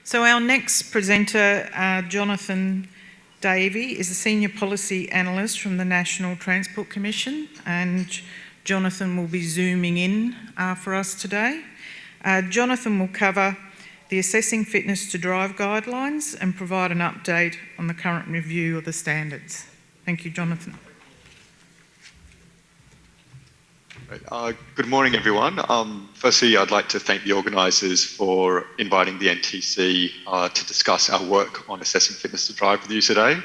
So our next presenter, Jonathan Davey, is a Senior Policy Analyst from the National Transport Commission, and Jonathan will be zooming in for us today. Jonathan will cover the Assessing Fitness to Drive Guidelines and provide an update on the current review of the standards. Thank you, Jonathan. Good morning, everyone. Firstly, I'd like to thank the organisers for inviting the NTC to discuss our work on assessing fitness to drive with you today.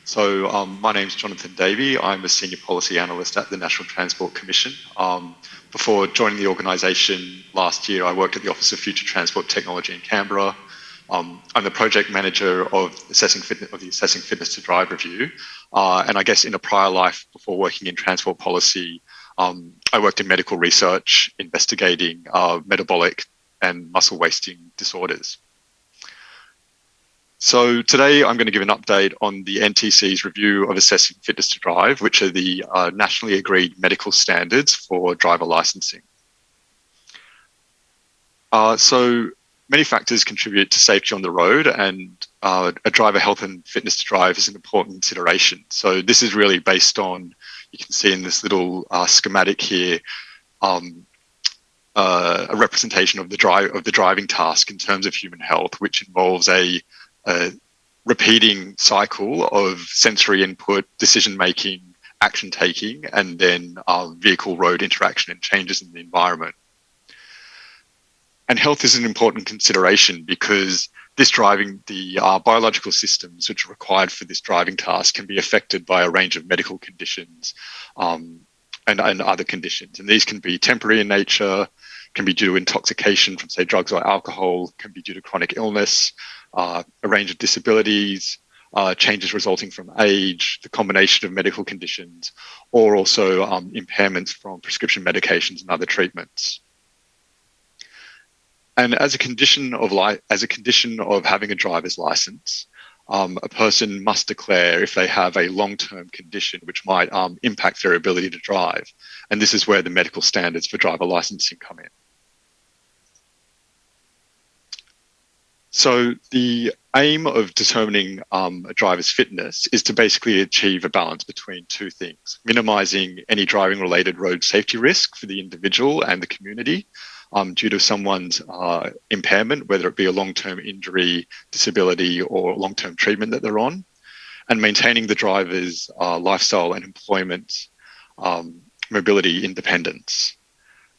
So my name's Jonathan Davey. I'm a Senior Policy Analyst at the National Transport Commission. Before joining the organisation last year, I worked at the Office of Future Transport Technology in Canberra. I'm the project manager of the Assessing Fitness to Drive review. And I guess in a prior life, before working in transport policy, I worked in medical research, investigating metabolic and muscle wasting disorders. So today I'm going to give an update on the NTC's review of assessing fitness to drive, which are the nationally agreed medical standards for driver licensing. So many factors contribute to safety on the road, and a driver health and fitness to drive is an important consideration. So this is really based on, you can see in this little schematic here, a representation of the driving task in terms of human health, which involves a repeating cycle of sensory input, decision making, action taking, and then vehicle road interaction and changes in the environment. And health is an important consideration because the biological systems which are required for this driving task can be affected by a range of medical conditions and other conditions. And these can be temporary in nature, can be due to intoxication from, say, drugs or alcohol, can be due to chronic illness, a range of disabilities, changes resulting from age, the combination of medical conditions, or also impairments from prescription medications and other treatments. And as a condition of having a driver's license, a person must declare if they have a long-term condition which might impact their ability to drive. And this is where the medical standards for driver licensing come in. So the aim of determining a driver's fitness is to basically achieve a balance between two things: minimising any driving-related road safety risk for the individual and the community, due to someone's impairment, whether it be a long-term injury, disability, or long-term treatment that they're on, and maintaining the driver's lifestyle and employment mobility independence.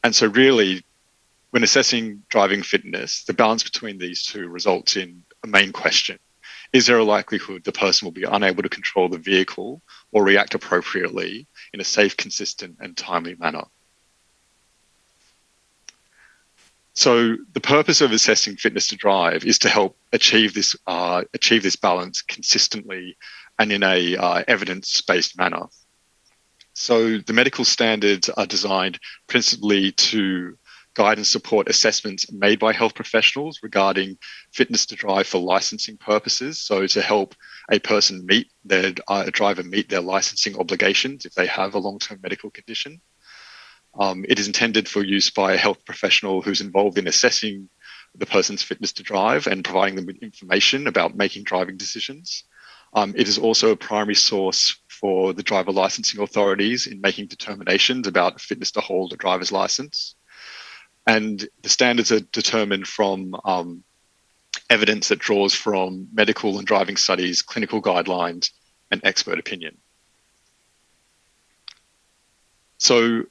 And so really, when assessing driving fitness, the balance between these two results in a main question: is there a likelihood the person will be unable to control the vehicle or react appropriately in a safe, consistent, and timely manner? So the purpose of assessing fitness to drive is to help achieve this balance consistently and in a evidence-based manner. So the medical standards are designed principally to guide and support assessments made by health professionals regarding fitness to drive for licensing purposes. So to help a person a driver meet their licensing obligations if they have a long-term medical condition. It is intended for use by a health professional who's involved in assessing the person's fitness to drive and providing them with information about making driving decisions. It is also a primary source for the driver licensing authorities in making determinations about fitness to hold a driver's license. And the standards are determined from evidence that draws from medical and driving studies, clinical guidelines, and expert opinion. So,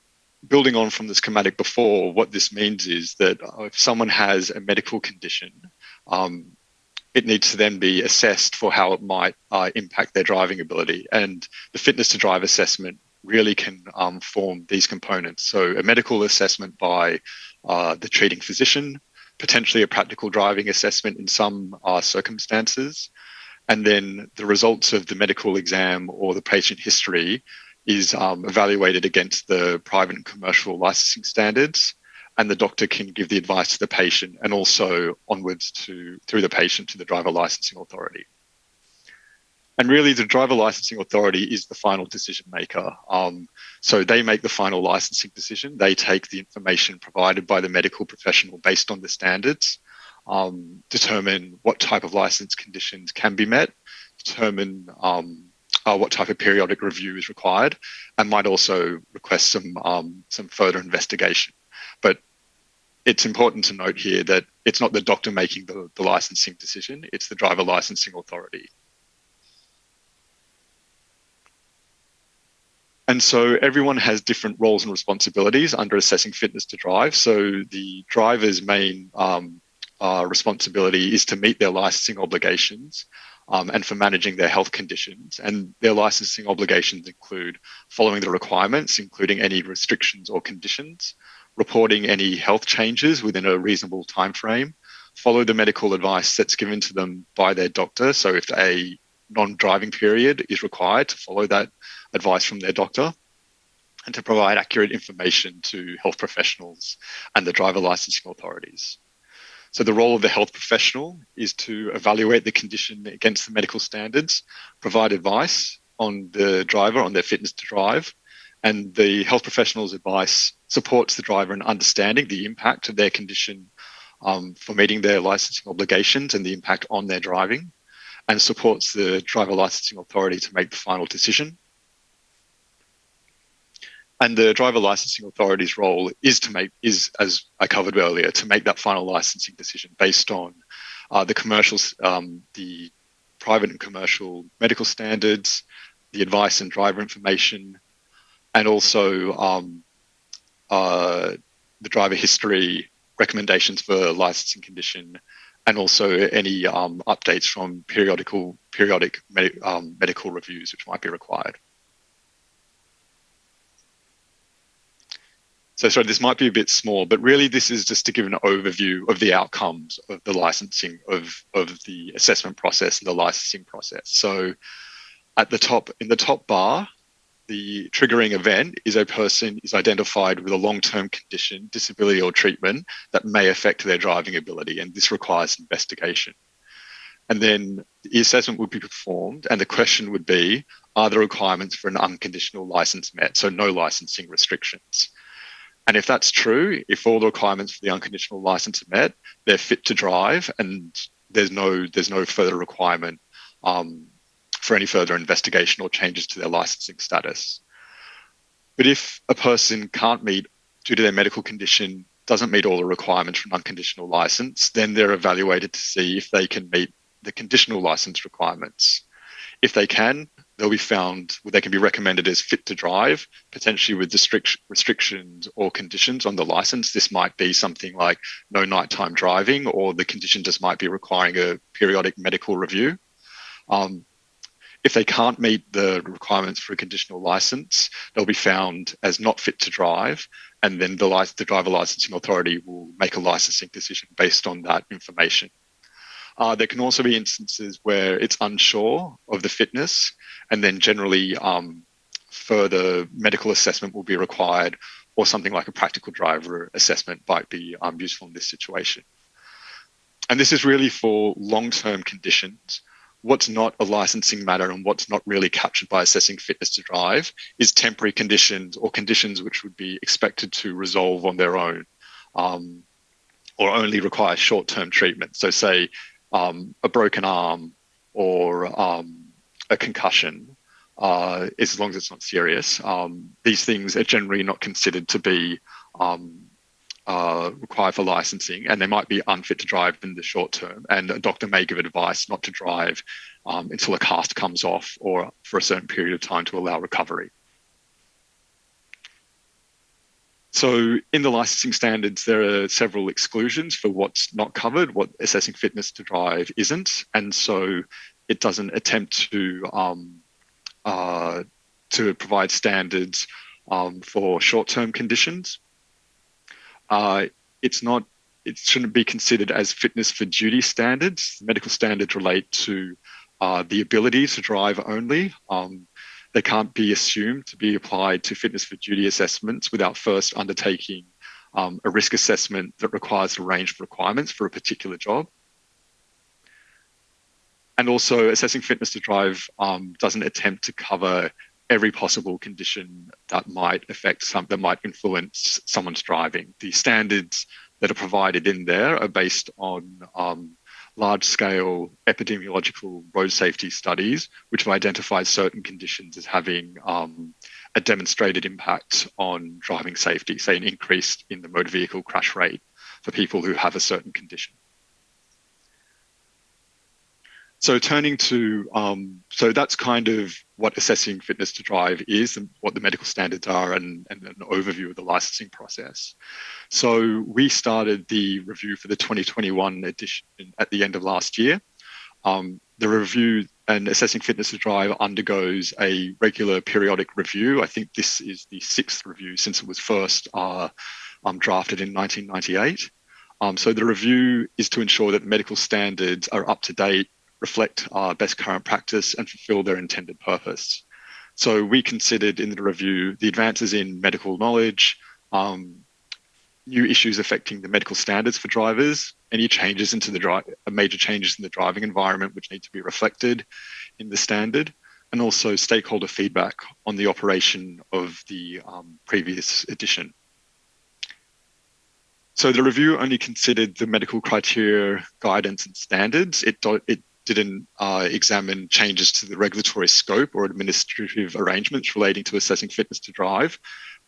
building on from the schematic before, what this means is that if someone has a medical condition, it needs to then be assessed for how it might impact their driving ability. And the fitness to drive assessment really can form these components. So a medical assessment by the treating physician, potentially a practical driving assessment in some circumstances, and then the results of the medical exam or the patient history is evaluated against the private and commercial licensing standards, and the doctor can give the advice to the patient and also onwards through the patient to the driver licensing authority. And really, the driver licensing authority is the final decision maker. So they make the final licensing decision. They take the information provided by the medical professional based on the standards determine what type of license conditions can be met, determine what type of periodic review is required, and might also request some further investigation. But it's important to note here that it's not the doctor making the licensing decision, it's the driver licensing authority. And so everyone has different roles and responsibilities under assessing fitness to drive. So the driver's main responsibility is to meet their licensing obligations and for managing their health conditions. And their licensing obligations include following the requirements, including any restrictions or conditions, reporting any health changes within a reasonable time frame, follow the medical advice that's given to them by their doctor. So if a non-driving period is required, to follow that advice from their doctor, and to provide accurate information to health professionals and the driver licensing authorities. So the role of the health professional is to evaluate the condition against the medical standards, provide advice on the driver on their fitness to drive, and the health professional's advice supports the driver in understanding the impact of their condition for meeting their licensing obligations and the impact on their driving, and supports the driver licensing authority to make the final decision. And the driver licensing authority's role is, as I covered earlier, to make that final licensing decision based on the private and commercial medical standards, the advice and driver information, and also the driver history, recommendations for licensing condition, and also any updates from periodic medical reviews which might be required. So sorry, this might be a bit small, but really this is just to give an overview of the outcomes of the licensing of the assessment process and the licensing process. So at the top, in the top bar, the triggering event is a person is identified with a long-term condition, disability or treatment that may affect their driving ability, and this requires investigation. And then the assessment would be performed and the question would be, are the requirements for an unconditional license met? So no licensing restrictions. And if that's true, if all the requirements for the unconditional license are met, they're fit to drive and there's no further requirement for any further investigation or changes to their licensing status. But if a person can't meet, due to their medical condition, doesn't meet all the requirements for an unconditional license, then they're evaluated to see if they can meet the conditional license requirements. If they can, they'll be found, they can be recommended as fit to drive, potentially with restrictions or conditions on the license. This might be something like no nighttime driving, or the condition just might be requiring a periodic medical review. If they can't meet the requirements for a conditional license, they'll be found as not fit to drive, and then the driver licensing authority will make a licensing decision based on that information. There can also be instances where it's unsure of the fitness, and then generally further medical assessment will be required, or something like a practical driver assessment might be useful in this situation. And this is really for long-term conditions. What's not a licensing matter and what's not really captured by assessing fitness to drive is temporary conditions or conditions which would be expected to resolve on their own or only require short-term treatment. So say a broken arm or a concussion, as long as it's not serious. These things are generally not considered to be required for licensing, and they might be unfit to drive in the short term. And a doctor may give advice not to drive until a cast comes off or for a certain period of time to allow recovery. So in the licensing standards, there are several exclusions for what's not covered, what assessing fitness to drive isn't. And so it doesn't attempt to provide standards for short-term conditions. It shouldn't be considered as fitness for duty standards. Medical standards relate to the ability to drive only. They can't be assumed to be applied to fitness for duty assessments without first undertaking a risk assessment that requires a range of requirements for a particular job. And also, assessing fitness to drive doesn't attempt to cover every possible condition that might affect that might influence someone's driving. The standards that are provided in there are based on large-scale epidemiological road safety studies, which have identified certain conditions as having a demonstrated impact on driving safety, say an increase in the motor vehicle crash rate for people who have a certain condition. So turning to, so that's kind of what assessing fitness to drive is and what the medical standards are and an overview of the licensing process. So we started the review for the 2021 edition at the end of last year. The review and assessing fitness to drive undergoes a regular periodic review. I think this is the 6th review since it was first drafted in 1998. So the review is to ensure that medical standards are up to date, reflect best current practice, and fulfill their intended purpose. So we considered in the review the advances in medical knowledge, new issues affecting the medical standards for drivers, any changes into the major changes in the driving environment which need to be reflected in the standard, and also stakeholder feedback on the operation of the previous edition. So the review only considered the medical criteria, guidance, and standards. It didn't examine changes to the regulatory scope or administrative arrangements relating to assessing fitness to drive.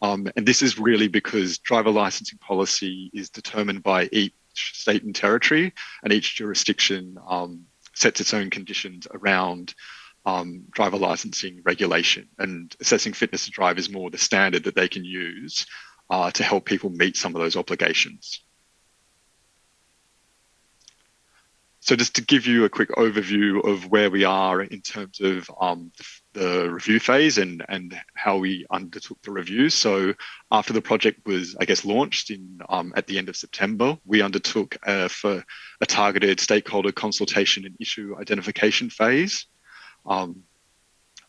And this is really because driver licensing policy is determined by each state and territory, and each jurisdiction sets its own conditions around driver licensing regulation. And assessing fitness to drive is more the standard that they can use to help people meet some of those obligations. So just to give you a quick overview of where we are in terms of the review phase and how we undertook the review. So after the project was, I guess, launched at the end of September, we undertook for a targeted stakeholder consultation and issue identification phase.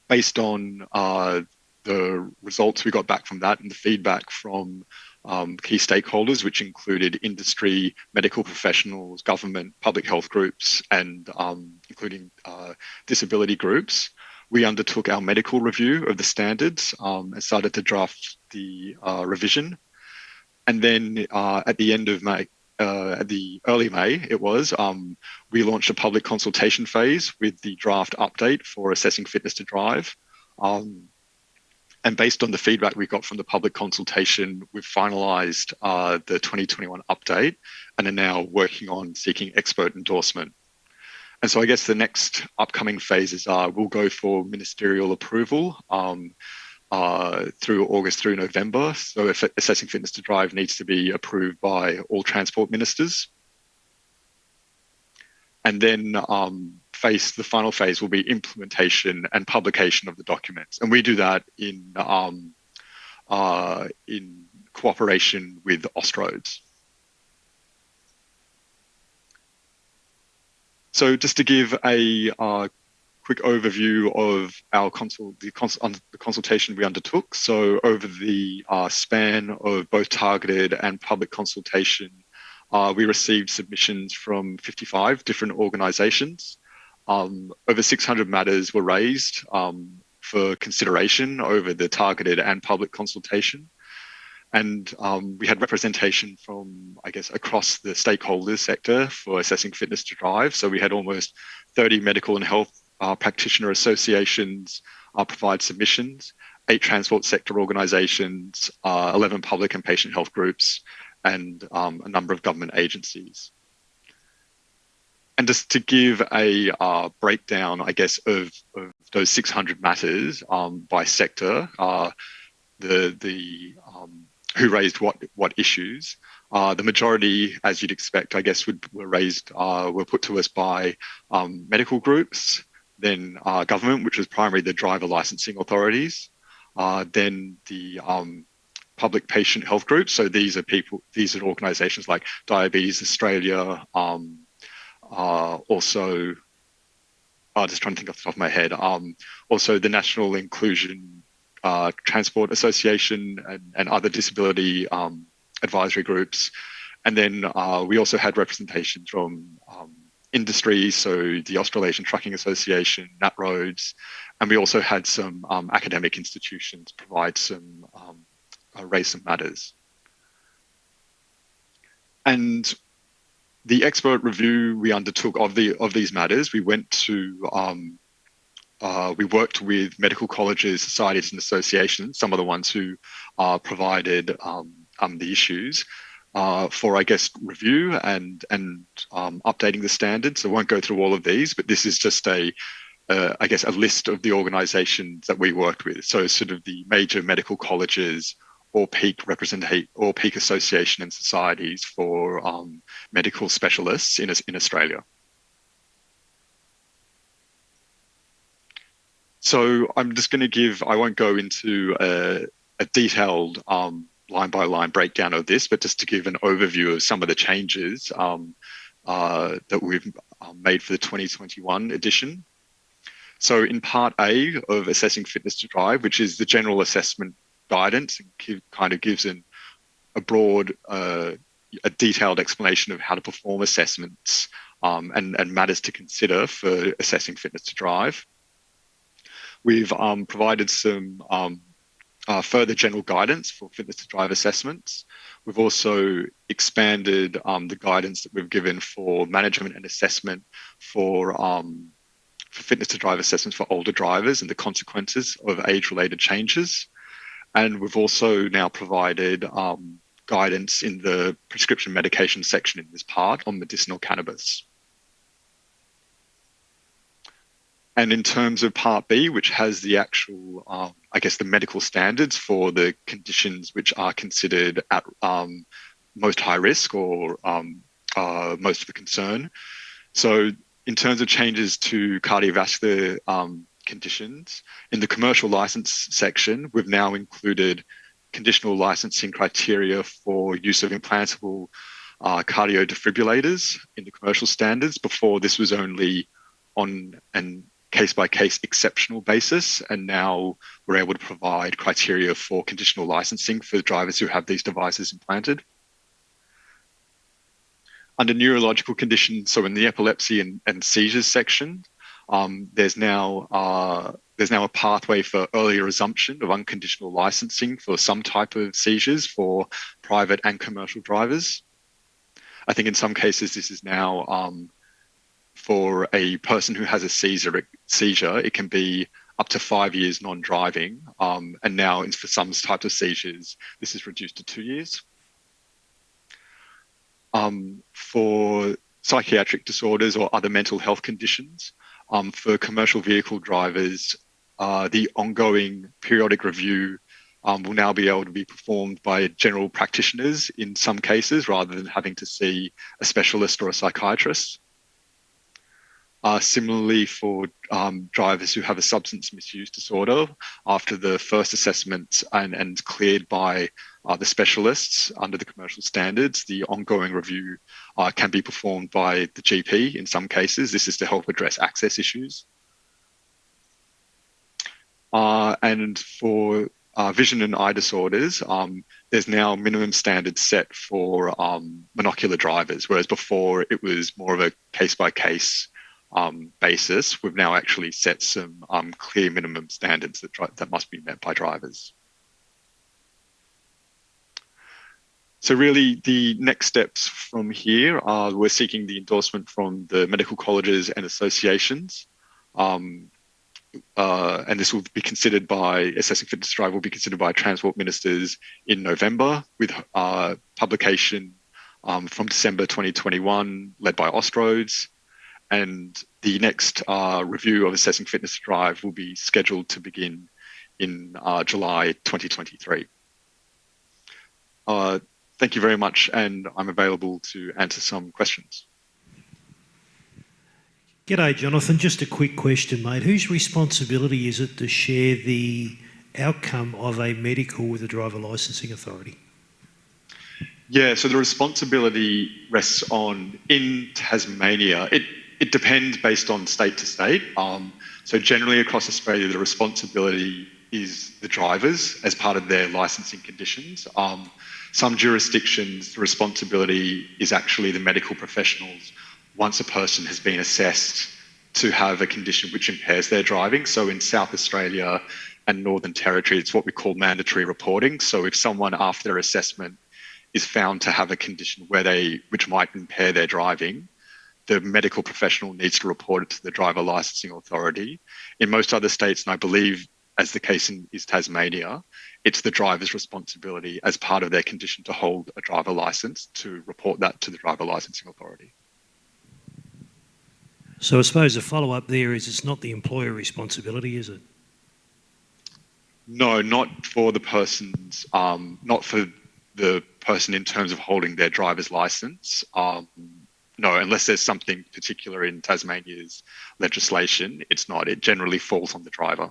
Based on the results we got back from that and the feedback from key stakeholders, which included industry, medical professionals, government, public health groups, and including disability groups, we undertook our medical review of the standards and started to draft the revision. And then at the end of May, at the early May, we launched a public consultation phase with the draft update for assessing fitness to drive. And based on the feedback we got from the public consultation, we've finalised the 2021 update and are now working on seeking expert endorsement. And so I guess the next upcoming phases we'll go for ministerial approval through August through November. So if assessing fitness to drive needs to be approved by all transport ministers. And then the final phase will be implementation and publication of the documents. And we do that in cooperation with Austroads. So just to give a quick overview of our the consultation we undertook. So over the span of both targeted and public consultation, we received submissions from 55 different organisations. Over 600 matters were raised for consideration over the targeted and public consultation. And we had representation from, I guess, across the stakeholders sector for assessing fitness to drive. So we had almost 30 medical and health practitioner associations provide submissions, 8 transport sector organisations, 11 public and patient health groups, and a number of government agencies. And just to give a breakdown, I guess, of those 600 matters by sector, who raised what issues. The majority, as you'd expect, I guess, were put to us by medical groups, then government, which was primarily the driver licensing authorities, then the public patient health groups. So these are organisations like Diabetes Australia, also, just trying to think off the top of my head, also the National Inclusion Transport Association and other disability advisory groups. And then we also had representation from industry, so the Australasian Trucking Association, NatRoads, and we also had some academic institutions raise some matters. And the expert review we undertook of these matters, we worked with medical colleges, societies, and associations, some of the ones who provided the issues for, I guess, review and updating the standards. So I won't go through all of these, but this is just I guess, a list of the organisations that we worked with. So sort of the major medical colleges or peak association and societies for medical specialists in Australia. So I'm just going to give, I won't go into a detailed line-by-line breakdown of this, but just to give an overview of some of the changes that we've made for the 2021 edition. So in Part A of Assessing Fitness to Drive, which is the general assessment guidance, and kind of gives a broad, a detailed explanation of how to perform assessments and matters to consider for assessing fitness to drive. We've provided some further general guidance for fitness to drive assessments. We've also expanded the guidance that we've given for management and assessment for fitness to drive assessments for older drivers and the consequences of age-related changes. And we've also now provided guidance in the prescription medication section in this part on medicinal cannabis. And in terms of Part B, which has the actual, I guess, the medical standards for the conditions which are considered at most high risk or most of the concern. So in terms of changes to cardiovascular conditions, in the commercial license section, we've now included conditional licensing criteria for use of implantable cardio defibrillators in the commercial standards. Before, this was only on an case-by-case exceptional basis, and now we're able to provide criteria for conditional licensing for drivers who have these devices implanted. Under neurological conditions, so in the epilepsy and seizures section, there's now a pathway for earlier resumption of unconditional licensing for some type of seizures for private and commercial drivers. I think in some cases this is now for a person who has a seizure, it can be up to 5 years non-driving, and now for some types of seizures, this is reduced to 2 years. For psychiatric disorders or other mental health conditions, for commercial vehicle drivers, the ongoing periodic review will now be able to be performed by general practitioners in some cases, rather than having to see a specialist or a psychiatrist. Similarly, for drivers who have a substance misuse disorder, after the first assessment and cleared by the specialists under the commercial standards, the ongoing review can be performed by the GP in some cases. This is to help address access issues. And for vision and eye disorders, there's now minimum standards set for monocular drivers, whereas before it was more of a case-by-case basis. We've now actually set some clear minimum standards that must be met by drivers. So really the next steps from here are we're seeking the endorsement from the medical colleges and associations. And this will be considered by, assessing fitness to drive will be considered by transport ministers in November, with publication from December 2021 led by Austroads. And the next review of assessing fitness to drive will be scheduled to begin in July 2023. Thank you very much, and I'm available to answer some questions. G'day, Jonathan. Just a quick question, mate. Whose responsibility is it to share the outcome of a medical with a driver licensing authority? Yeah, so the responsibility rests on, in Tasmania, it depends based on state to state. So generally across Australia, the responsibility is the drivers as part of their licensing conditions. Some jurisdictions, the responsibility is actually the medical professionals once a person has been assessed to have a condition which impairs their driving. So in South Australia and Northern Territory, it's what we call mandatory reporting. So if someone after their assessment is found to have a condition which might impair their driving, the medical professional needs to report it to the driver licensing authority. In most other states, and I believe as the case is Tasmania, it's the driver's responsibility as part of their condition to hold a driver license to report that to the driver licensing authority. So I suppose the follow-up there is it's not the employer responsibility, is it? No, not for the person's, not for the person in terms of holding their driver's license. No, unless there's something particular in Tasmania's legislation, it's not. It generally falls on the driver.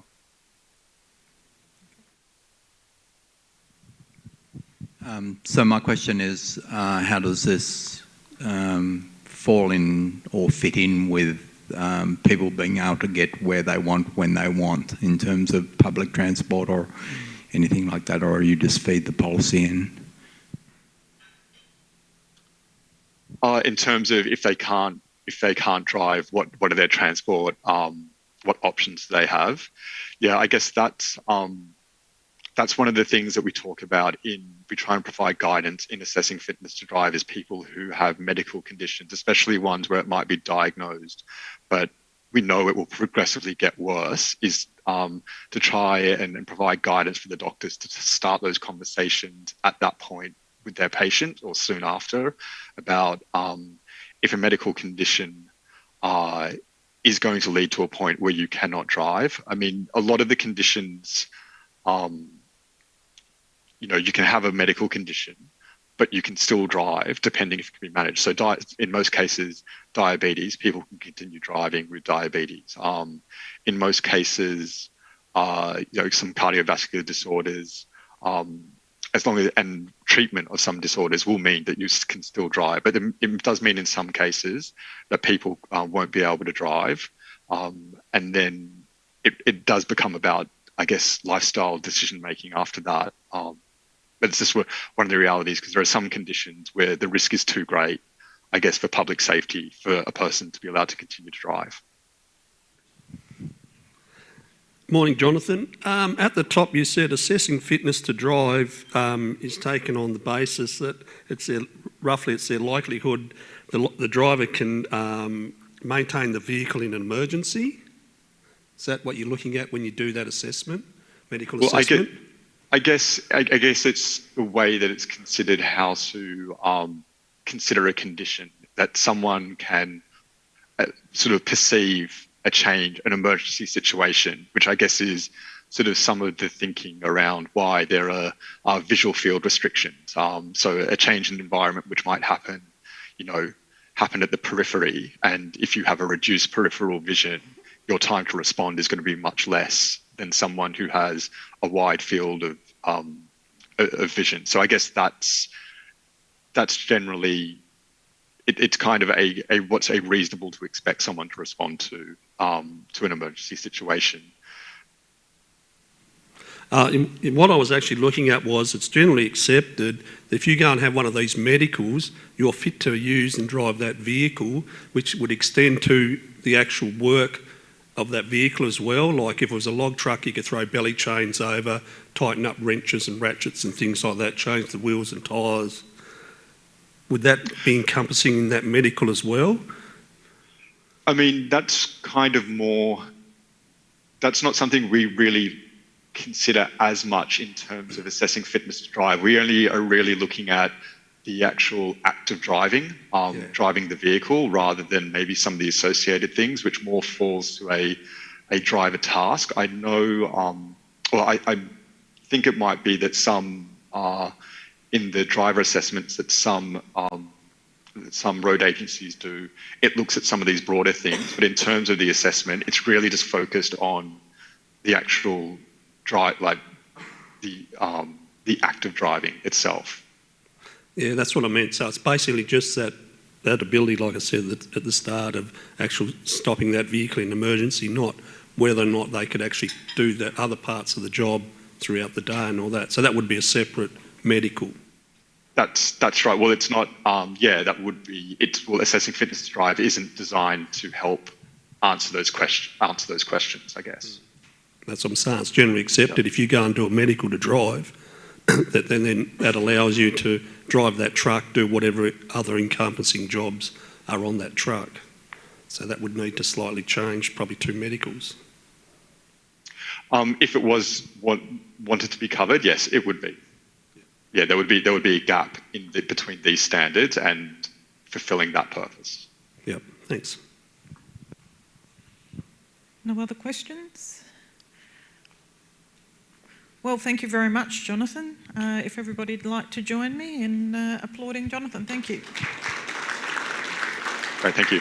So my question is, how does this fall in or fit in with people being able to get where they want when they want in terms of public transport or anything like that, or you just feed the policy in? In terms of if they can't drive, what are their transport? What options do they have? Yeah, I guess that's one of the things that we talk about we try and provide guidance in assessing fitness to drive is people who have medical conditions, especially ones where it might be diagnosed, but we know it will progressively get worse, is to try and provide guidance for the doctors to start those conversations at that point with their patient or soon after about if a medical condition is going to lead to a point where you cannot drive. I mean, a lot of the conditions, you can have a medical condition, but you can still drive depending if it can be managed. So in most cases, diabetes, people can continue driving with diabetes. In most cases, some cardiovascular disorders, and treatment of some disorders will mean that you can still drive. But it does mean in some cases that people won't be able to drive. And then it does become about, I guess, lifestyle decision-making after that. But it's just one of the realities, because there are some conditions where the risk is too great, I guess, for public safety for a person to be allowed to continue to drive. Morning, Jonathan. At the top, you said assessing fitness to drive is taken on the basis that it's their likelihood the driver can maintain the vehicle in an emergency. Is that what you're looking at when you do that assessment, medical assessment? I guess it's the way that it's considered how to consider a condition that someone can sort of perceive a change, an emergency situation, which I guess is sort of some of the thinking around why there are visual field restrictions. So a change in environment which might happen at the periphery, and if you have a reduced peripheral vision, your time to respond is going to be much less than someone who has a wide field of vision. So I guess that's generally it's kind of what's a reasonable to expect someone to respond to an emergency situation. In what I was actually looking at was it's generally accepted that if you go and have one of these medicals, you're fit to use and drive that vehicle, which would extend to the actual work of that vehicle as well. Like if it was a log truck, you could throw belly chains over, tighten up wrenches and ratchets and things like that, change the wheels and tyres. Would that be encompassing in that medical as well? I mean, that's not something we really consider as much in terms of assessing fitness to drive. We only are really looking at the actual act of driving, driving the vehicle, rather than maybe some of the associated things, which more falls to a driver task. I know, I think it might be that some in the driver assessments that some road agencies do, it looks at some of these broader things, but in terms of the assessment, it's really just focused on the actual drive, like the act of driving itself. Yeah, that's what I meant. So it's basically just that ability, like I said at the start, of actual stopping that vehicle in emergency, not whether or not they could actually do the other parts of the job throughout the day and all that. So that would be a separate medical. That's right. Well, it's not. That would be. Assessing fitness to drive isn't designed to help answer those questions. I guess. That's what I'm saying. It's generally accepted if you go and do a medical to drive, that allows you to drive that truck, do whatever other encompassing jobs are on that truck. So that would need to slightly change, probably 2 medicals. If it was wanted to be covered, yes, it would be. Yeah, there would be a gap between these standards and fulfilling that purpose. Yep, thanks. No other questions? Well, thank you very much, Jonathan. If everybody'd like to join me in applauding Jonathan, thank you. Great, thank you.